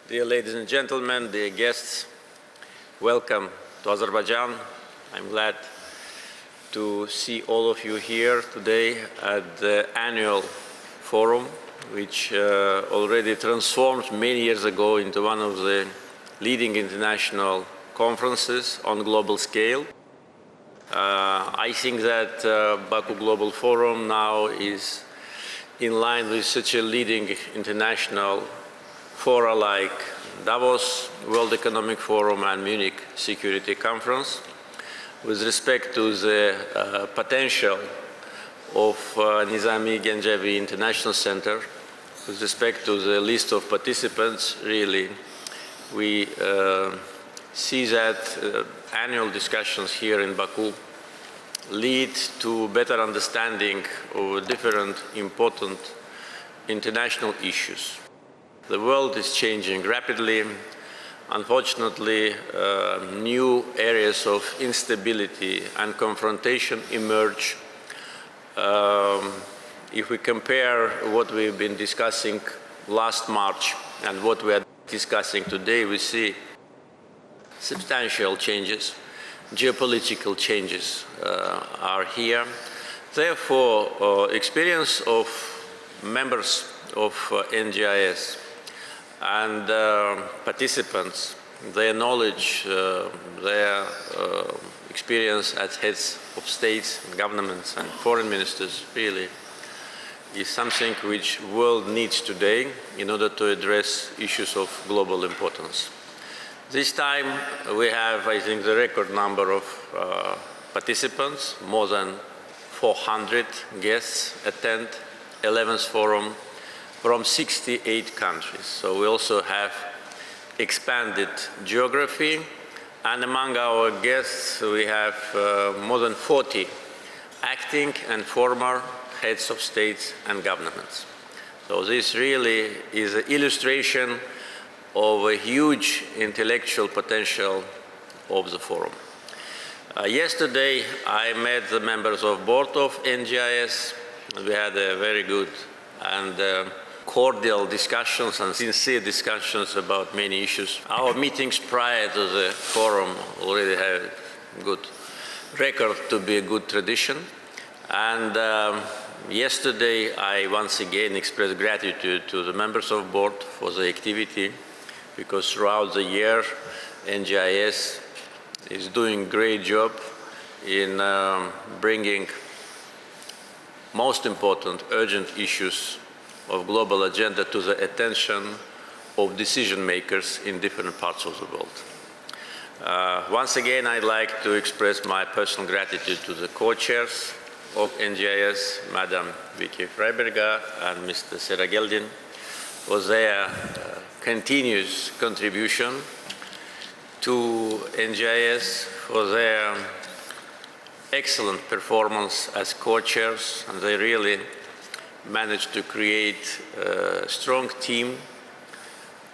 Dear ladies and gentlemen, dear guests, welcome to Azerbaijan. I'm glad to see all of you here today at the annual forum, which already transformed many years ago into one of the leading international conferences on global scale. I think that Baku Global Forum now is in line with such a leading international fora like Davos, World Economic Forum and Munich Security Conference. With respect to the potential of Nizami Gencevi International Center, with respect to the list of participants, really, we see that annual discussions here in Baku lead to better understanding of different important international issues. The world is changing rapidly. Unfortunately, new areas of instability and confrontation emerge. If we compare what we've been discussing last March and what we are discussing today, we see substantial changes. Geopolitical changes are here. Therefore, experience of members of NGIS and participants, their knowledge, their experience as heads of states, governments and foreign ministers really is something which the world needs today in order to address issues of global importance. This time we have, I think, the record number of participants. More than 400 guests attend 11th Forum from 68 countries. So we also have expanded geography, and among our guests we have more than 40 acting and former heads of states and governments. So this really is an illustration of a huge intellectual potential of the forum. Yesterday I met the members of board of NGIS. We had a very good and cordial discussions and sincere discussions about many issues. Our meetings prior to the forum already have a good record to be a good tradition. And yesterday I once again expressed gratitude to the members of board for the activity, because throughout the year NGIS is doing a great job in bringing most important urgent issues of global agenda to the attention of decision makers in different parts of the world. Once again, I'd like to express my personal gratitude to the co-chairs of NGIS, Madam Vicky Freiberger and Mr. Serageldin, for their continuous contribution to NGIS, for their excellent performance as co-chairs, and they really managed to create a strong team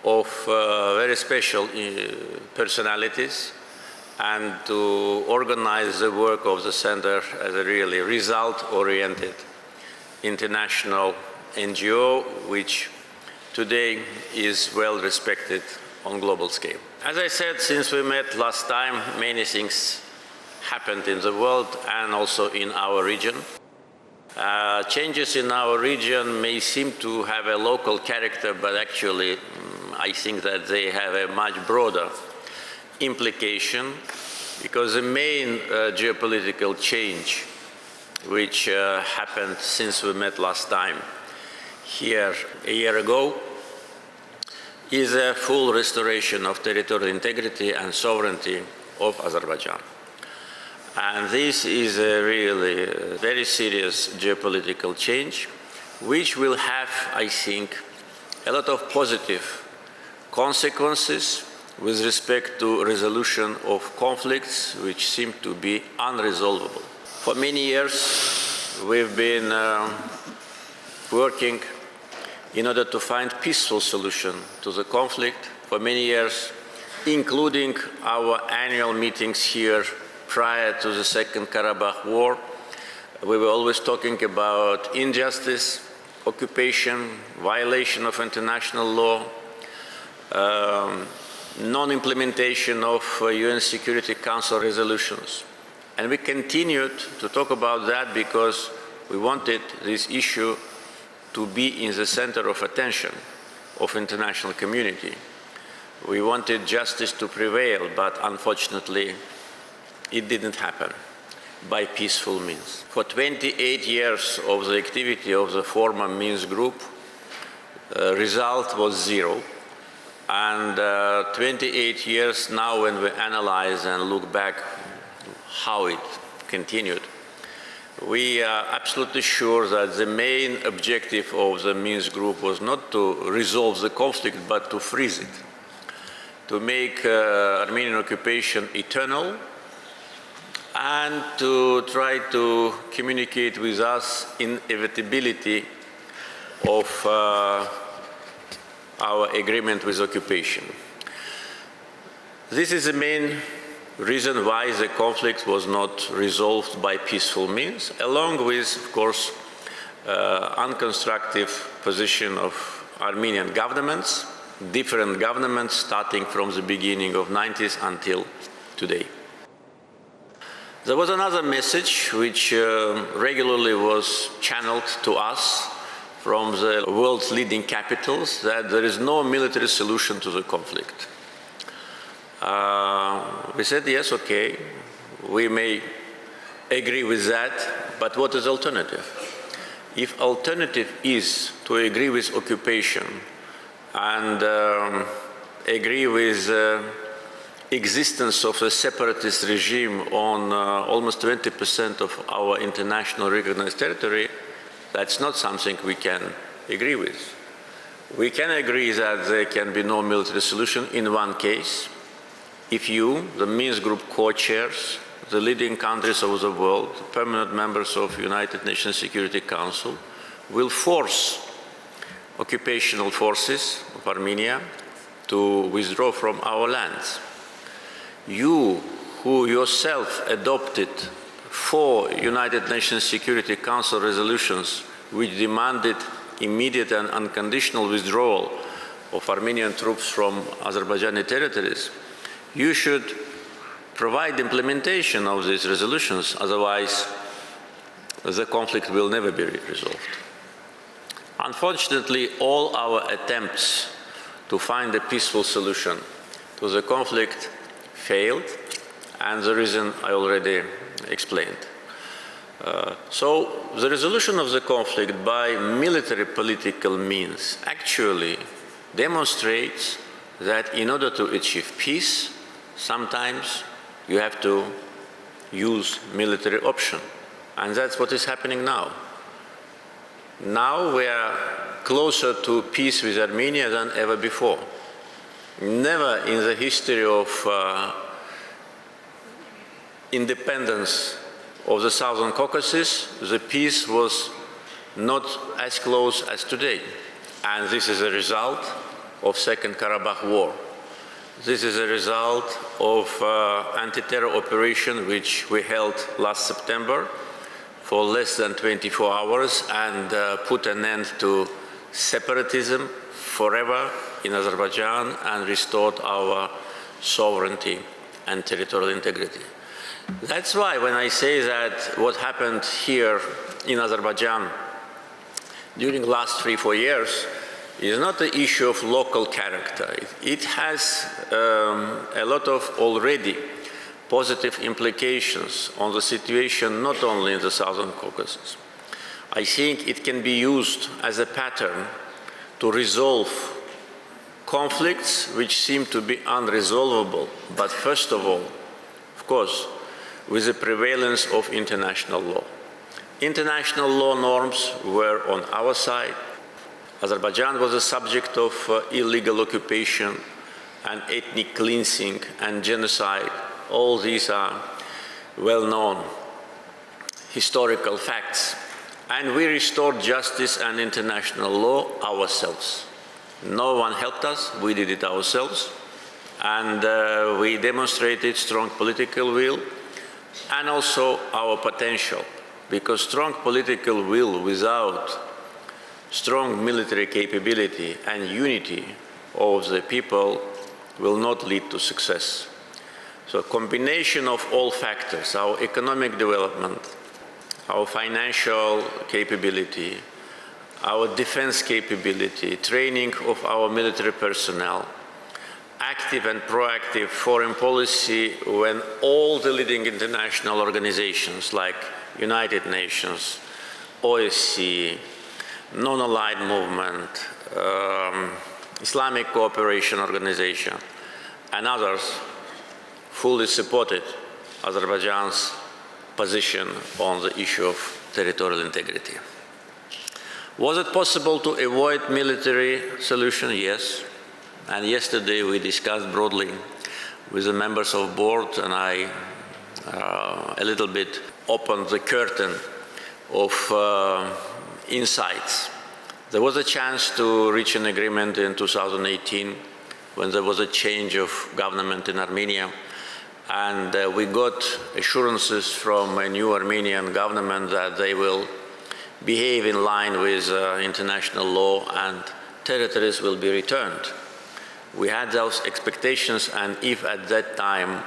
of very special personalities and to organize the work of the center as a really result-oriented international NGO, which today is well respected on global scale. As I said, since we met last time, many things happened in the world and also in our region. Changes in our region may seem to have a local character, but actually I think that they have a much broader implication, because the main geopolitical change which happened since we met last time here a year ago is a full restoration of territorial integrity and sovereignty of Azerbaijan. And this is a really very serious geopolitical change, which will have, I think, a lot of positive consequences with respect to resolution of conflicts which seem to be unresolvable. For many years, we've been working in order to find peaceful solution to the conflict. For many years, including our annual meetings here prior to the Second Karabakh War, we were always talking about injustice, occupation, violation of international law, non-implementation of UN Security Council resolutions. And we continued to talk about that because we wanted this issue to be in the center of attention of international community. We wanted justice to prevail, but unfortunately, it didn't happen by peaceful means. For 28 years of the activity of the former Minsk group, result was zero. And 28 years now, when we analyze and look back how it continued, we are absolutely sure that the main objective of the Minsk group was not to resolve the conflict, but to freeze it, to make Armenian occupation eternal, and to try to communicate with us inevitability of our agreement with occupation. This is the main reason why the conflict was not resolved by peaceful means, along with, of course, unconstructive position of Armenian governments, different governments starting from the beginning of the 90s until today. There was another message which regularly was channeled to us from the world's leading capitals, that there is no military solution to the conflict. We said, yes, okay, we may agree with that, but what is the alternative? If alternative is to agree with occupation and agree with existence of a separatist regime on almost 20% of our international recognized territory, that's not something we can agree with. We can agree that there can be no military solution in one case, if you, the Minsk Group co-chairs, the leading countries of the world, permanent members of United Nations Security Council, will force occupational forces of Armenia to withdraw from our lands. You, who yourself adopted 4 United Nations Security Council resolutions which demanded immediate and unconditional withdrawal of Armenian troops from Azerbaijani territories, you should provide implementation of these resolutions, otherwise the conflict will never be resolved. Unfortunately, all our attempts to find a peaceful solution to the conflict failed, and the reason I already explained. So the resolution of the conflict by military political means actually demonstrates that in order to achieve peace, sometimes you have to use military option. And that's what is happening now. Now we are closer to peace with Armenia than ever before. Never in the history of independence of the Southern Caucasus, the peace was not as close as today. And this is a result of Second Karabakh War. This is a result of anti-terror operation which we held last September for less than 24 hours and put an end to separatism forever in Azerbaijan and restored our sovereignty and territorial integrity. That's why when I say that what happened here in Azerbaijan during the last 3-4 years is not an issue of local character. It has a lot of already positive implications on the situation not only in the Southern Caucasus. I think it can be used as a pattern to resolve conflicts which seem to be unresolvable, but first of all, of course, with the prevalence of international law. International law norms were on our side. Azerbaijan was a subject of illegal occupation and ethnic cleansing and genocide. All these are well-known historical facts. And we restored justice and international law ourselves. No one helped us, we did it ourselves. And we demonstrated strong political will and also our potential, because strong political will without strong military capability and unity of the people will not lead to success. So a combination of all factors, our economic development, our financial capability, our defense capability, training of our military personnel, active and proactive foreign policy when all the leading international organizations like United Nations, OSCE, Non-Aligned Movement, Islamic Cooperation Organization, and others fully supported Azerbaijan's position on the issue of territorial integrity. Was it possible to avoid military solution? Yes. And yesterday we discussed broadly with the members of board, and I a little bit opened the curtain of insights. There was a chance to reach an agreement in 2018 when there was a change of government in Armenia, and we got assurances from a new Armenian government that they will behave in line with international law and territories will be returned. We had those expectations, and if at that time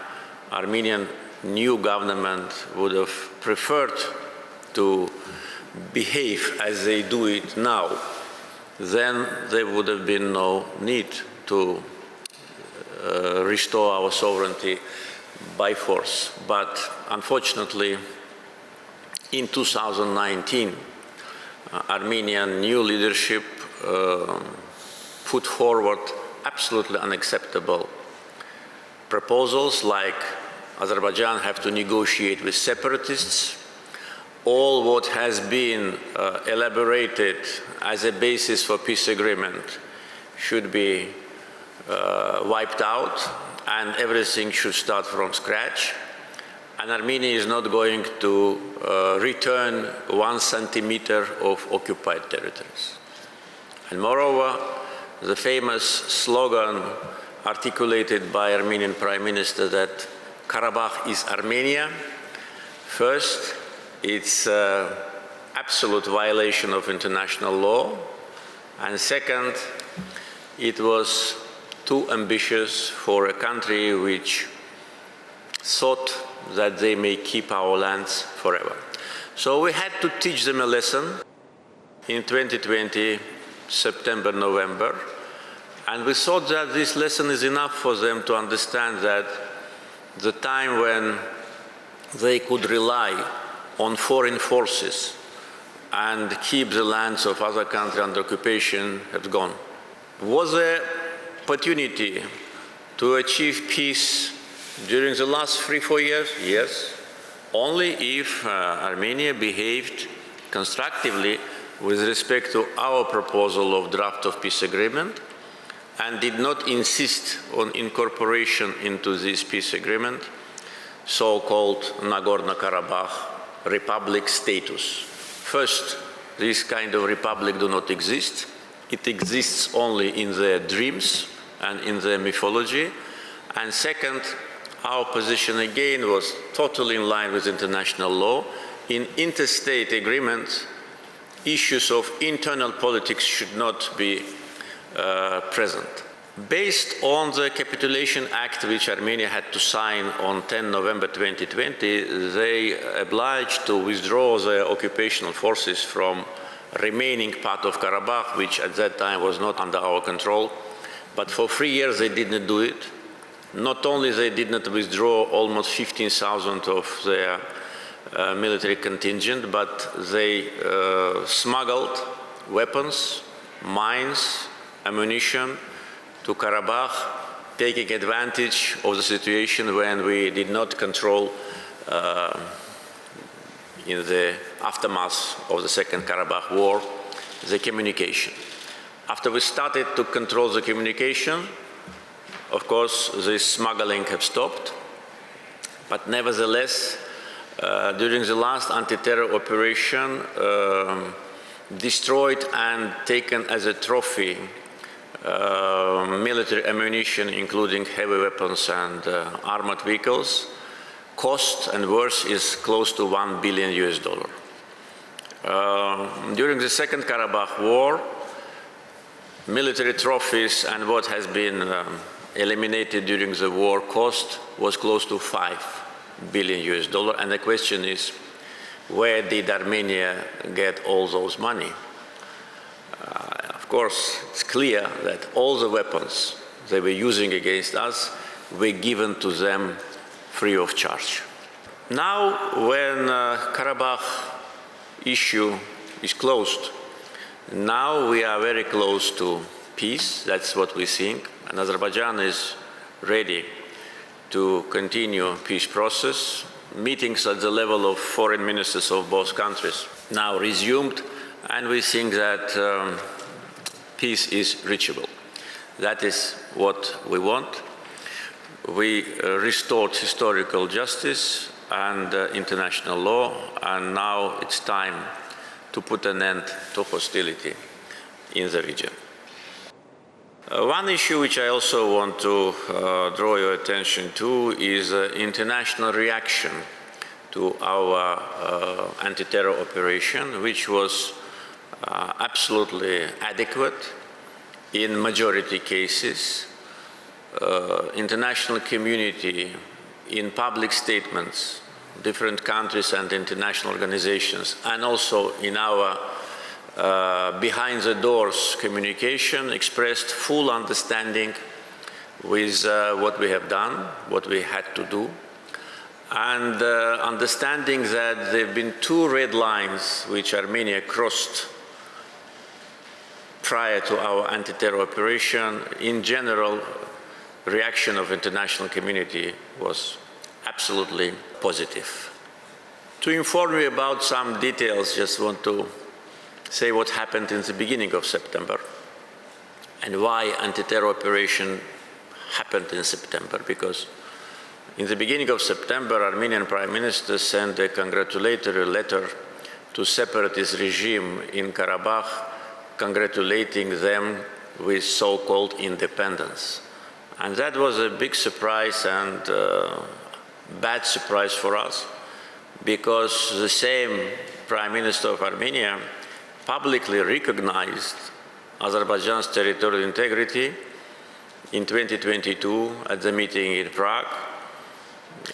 Armenian new government would have preferred to behave as they do it now, then there would have been no need to restore our sovereignty by force. But unfortunately, in 2019, Armenian new leadership put forward absolutely unacceptable proposals like Azerbaijan have to negotiate with separatists. All what has been elaborated as a basis for peace agreement should be wiped out, and everything should start from scratch. And Armenia is not going to return 1 centimeter of occupied territories. And moreover, the famous slogan articulated by Armenian Prime Minister that Karabakh is Armenia, first, it's absolute violation of international law, and second, it was too ambitious for a country which thought that they may keep our lands forever. So we had to teach them a lesson in 2020, September, November, and we thought that this lesson is enough for them to understand that the time when they could rely on foreign forces and keep the lands of other countries under occupation has gone. Was there opportunity to achieve peace during the last 3-4 years? Yes. Only if Armenia behaved constructively with respect to our proposal of draft of peace agreement and did not insist on incorporation into this peace agreement so-called Nagorno-Karabakh republic status. First, this kind of republic do not exist. It exists only in their dreams and in their mythology. And second, our position again was totally in line with international law. In interstate agreements, issues of internal politics should not be present. Based on the Capitulation Act, which Armenia had to sign on 10 November 2020, they obliged to withdraw their occupational forces from remaining part of Karabakh, which at that time was not under our control. But for 3 years they did not do it. Not only they did not withdraw almost 15,000 of their military contingent, but they smuggled weapons, mines, ammunition to Karabakh, taking advantage of the situation when we did not control in the aftermath of the Second Karabakh War, the communication. After we started to control the communication, of course, this smuggling have stopped, but nevertheless, during the last anti-terror operation, destroyed and taken as a trophy military ammunition, including heavy weapons and armored vehicles. Cost and worth is close to $1 billion. During the Second Karabakh War, military trophies and what has been eliminated during the war cost was close to $5 billion. And the question is, where did Armenia get all those money? Of course, it's clear that all the weapons they were using against us were given to them free of charge. Now, when Karabakh issue is closed, now we are very close to peace. That's what we think. And Azerbaijan is ready to continue peace process. Meetings at the level of foreign ministers of both countries now resumed, and we think that peace is reachable. That is what we want. We restored historical justice and international law, and now it's time to put an end to hostility in the region. One issue which I also want to draw your attention to is international reaction to our anti-terror operation, which was absolutely adequate in majority cases. International community in public statements, different countries and international organizations, and also in our behind the doors communication expressed full understanding with what we have done, what we had to do, and understanding that there have been two red lines which Armenia crossed prior to our anti-terror operation. In general, reaction of international community was absolutely positive. To inform you about some details, just want to say what happened in the beginning of September and why anti-terror operation happened in September. Because in the beginning of September, Armenian Prime Minister sent a congratulatory letter to separatist regime in Karabakh, congratulating them with so-called independence. And that was a big surprise and bad surprise for us, because the same Prime Minister of Armenia publicly recognized Azerbaijan's territorial integrity in 2022 at the meeting in Prague,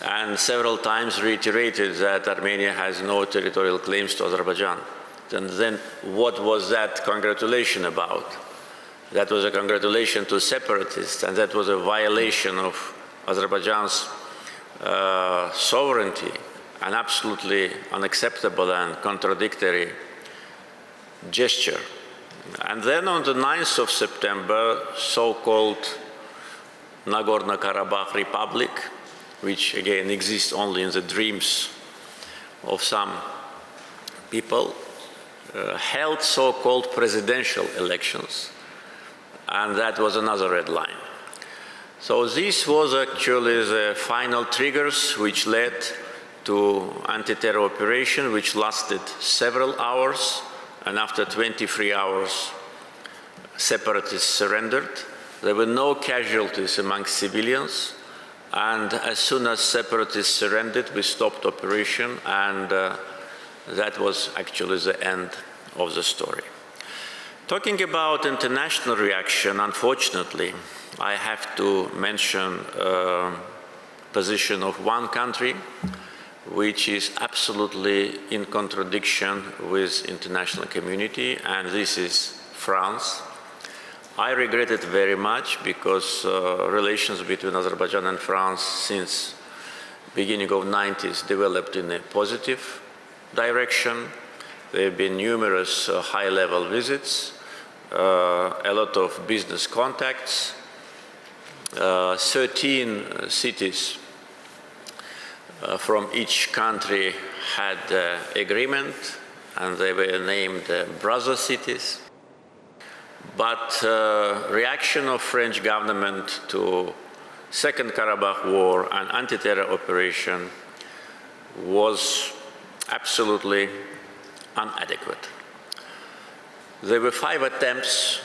and several times reiterated that Armenia has no territorial claims to Azerbaijan. And then what was that congratulation about? That was a congratulation to separatists, and that was a violation of Azerbaijan's sovereignty, an absolutely unacceptable and contradictory gesture. And then on the 9th of September, so-called Nagorno-Karabakh Republic, which again exists only in the dreams of some people, held so-called presidential elections, and that was another red line. So this was actually the final triggers which led to anti-terror operation, which lasted several hours, and after 23 hours, separatists surrendered. There were no casualties among civilians, and as soon as separatists surrendered, we stopped operation, and that was actually the end of the story. Talking about international reaction, unfortunately, I have to mention position of one country which is absolutely in contradiction with international community, and this is France. I regret it very much, because relations between Azerbaijan and France since beginning of 90s developed in a positive direction. There have been numerous high-level visits, a lot of business contacts. 13 cities from each country had agreement, and they were named brother cities. But reaction of French government to Second Karabakh War and anti-terror operation was absolutely inadequate. There were 5 attempts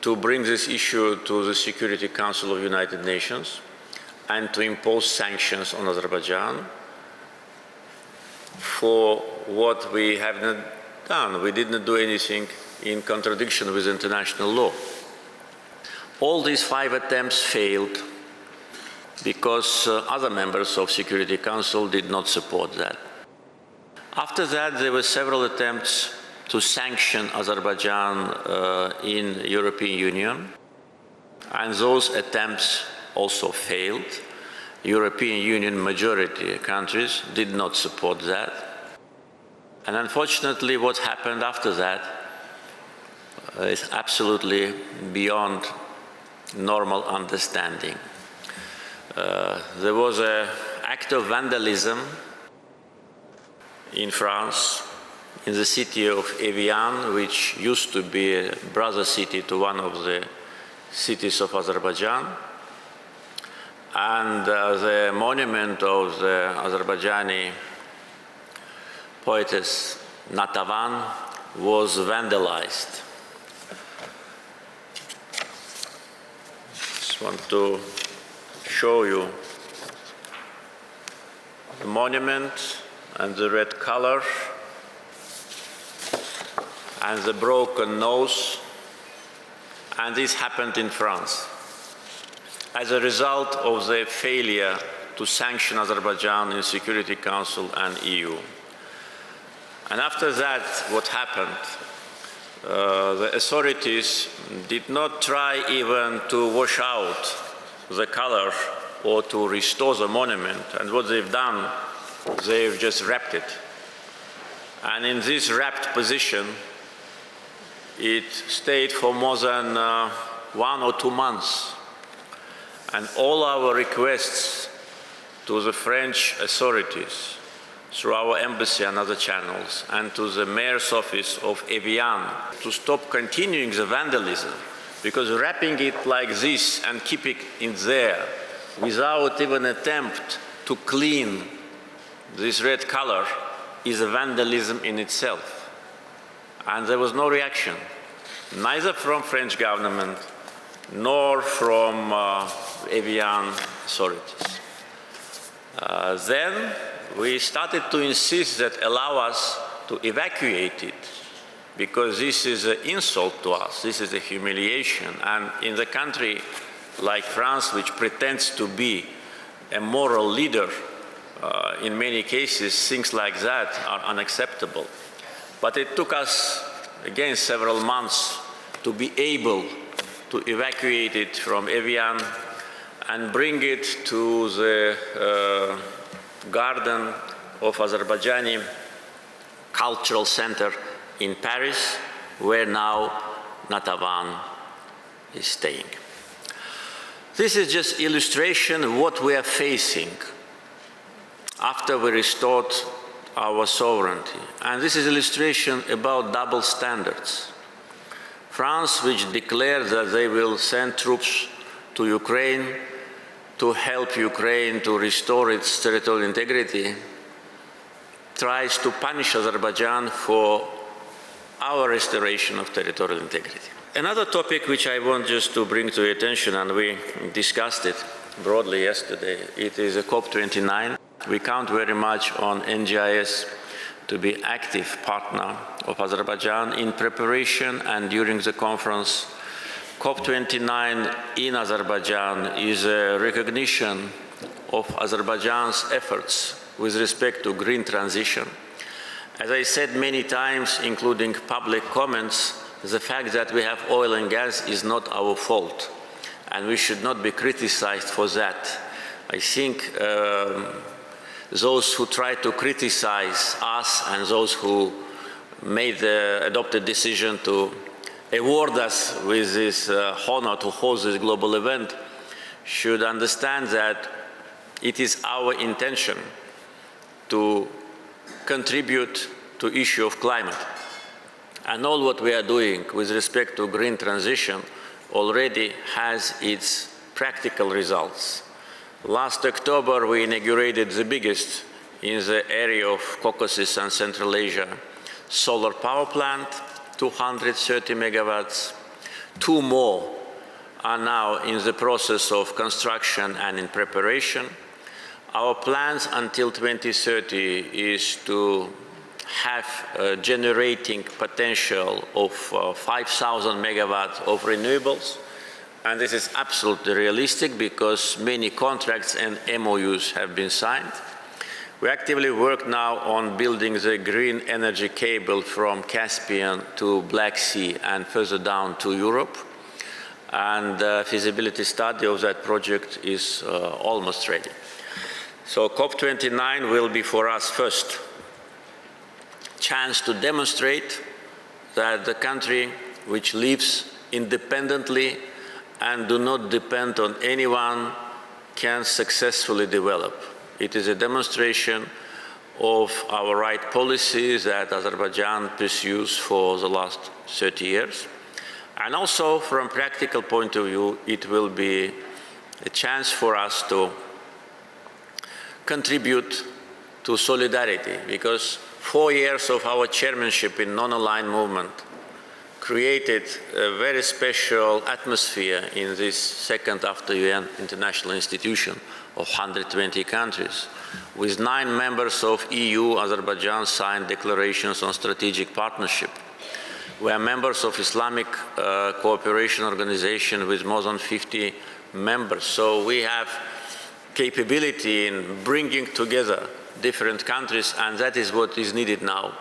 to bring this issue to the Security Council of the United Nations and to impose sanctions on Azerbaijan for what we have not done. We did not do anything in contradiction with international law. All these 5 attempts failed because other members of Security Council did not support that. After that, there were several attempts to sanction Azerbaijan in European Union, and those attempts also failed. European Union majority countries did not support that. And unfortunately, what happened after that is absolutely beyond normal understanding. There was an act of vandalism in France, in the city of Evian, which used to be a brother city to one of the cities of Azerbaijan. And the monument of the Azerbaijani poetess Natavan was vandalized. Just want to show you the monument and the red color and the broken nose, and this happened in France as a result of the failure to sanction Azerbaijan in Security Council and EU. And after that, what happened? The authorities did not try even to wash out the color or to restore the monument, and what they've done, they've just wrapped it. And in this wrapped position, it stayed for more than 1 or 2 months. And all our requests to the French authorities, through our embassy and other channels, and to the mayor's office of Evian, to stop continuing the vandalism, because wrapping it like this and keeping it there without even an attempt to clean this red color is a vandalism in itself. And there was no reaction, neither from French government nor from Evian authorities. Then we started to insist that allow us to evacuate it, because this is an insult to us, this is a humiliation, and in the country like France, which pretends to be a moral leader, in many cases things like that are unacceptable. But it took us, again, several months to be able to evacuate it from Evian and bring it to the garden of Azerbaijani Cultural Center in Paris, where now Natavan is staying. This is just illustration of what we are facing after we restored our sovereignty. And this is illustration about double standards. France, which declared that they will send troops to Ukraine to help Ukraine to restore its territorial integrity, tries to punish Azerbaijan for our restoration of territorial integrity. Another topic which I want just to bring to your attention, and we discussed it broadly yesterday, it is a COP29. We count very much on NGIS to be active partner of Azerbaijan in preparation and during the conference. COP29 in Azerbaijan is a recognition of Azerbaijan's efforts with respect to green transition. As I said many times, including public comments, the fact that we have oil and gas is not our fault, and we should not be criticized for that. I think those who try to criticize us and those who adopted decision to award us with this honor to host this global event should understand that it is our intention to contribute to the issue of climate. And all what we are doing with respect to green transition already has its practical results. Last October, we inaugurated the biggest in the area of Caucasus and Central Asia solar power plant, 230 megawatts. 2 more are now in the process of construction and in preparation. Our plans until 2030 is to have generating potential of 5,000 megawatts of renewables. And this is absolutely realistic because many contracts and MOUs have been signed. We actively work now on building the green energy cable from Caspian to Black Sea and further down to Europe. And the feasibility study of that project is almost ready. So COP29 will be for us first chance to demonstrate that the country which lives independently and do not depend on anyone can successfully develop. It is a demonstration of our right policies that Azerbaijan pursues for the last 30 years. And also, from a practical point of view, it will be a chance for us to contribute to solidarity, because 4 years of our chairmanship in non-aligned movement created a very special atmosphere in this second after UN international institution of 120 countries. With 9 members of EU, Azerbaijan signed declarations on strategic partnership. We are members of Islamic Cooperation Organization with more than 50 members. So we have capability in bringing together different countries, and that is what is needed now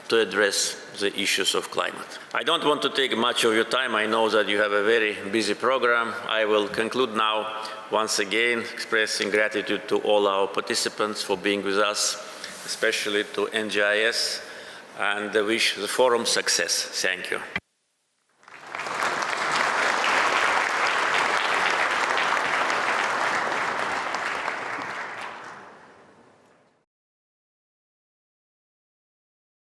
to address the issues of climate. I don't want to take much of your time. I know that you have a very busy program. I will conclude now, once again, expressing gratitude to all our participants for being with us, especially to NGIS, and wish the forum success. Thank you.